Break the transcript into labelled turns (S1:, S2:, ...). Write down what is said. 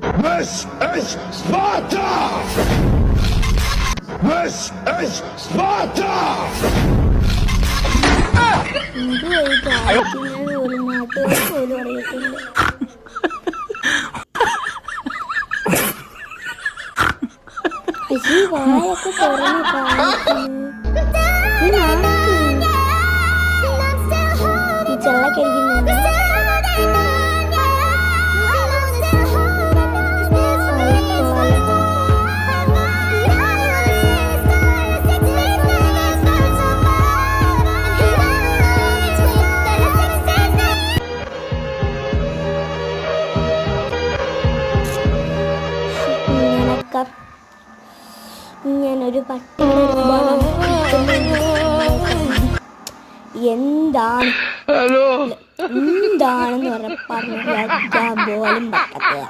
S1: This is Sparta! This is Sparta!
S2: വായൊക്കെ തുറന്ന് ചെള്ളക്കടിക്കുന്നു. ഞാനൊരു പട്ടിയുടെ എന്താണെന്ന് പറഞ്ഞ പോലും പറ്റത്തില്ല.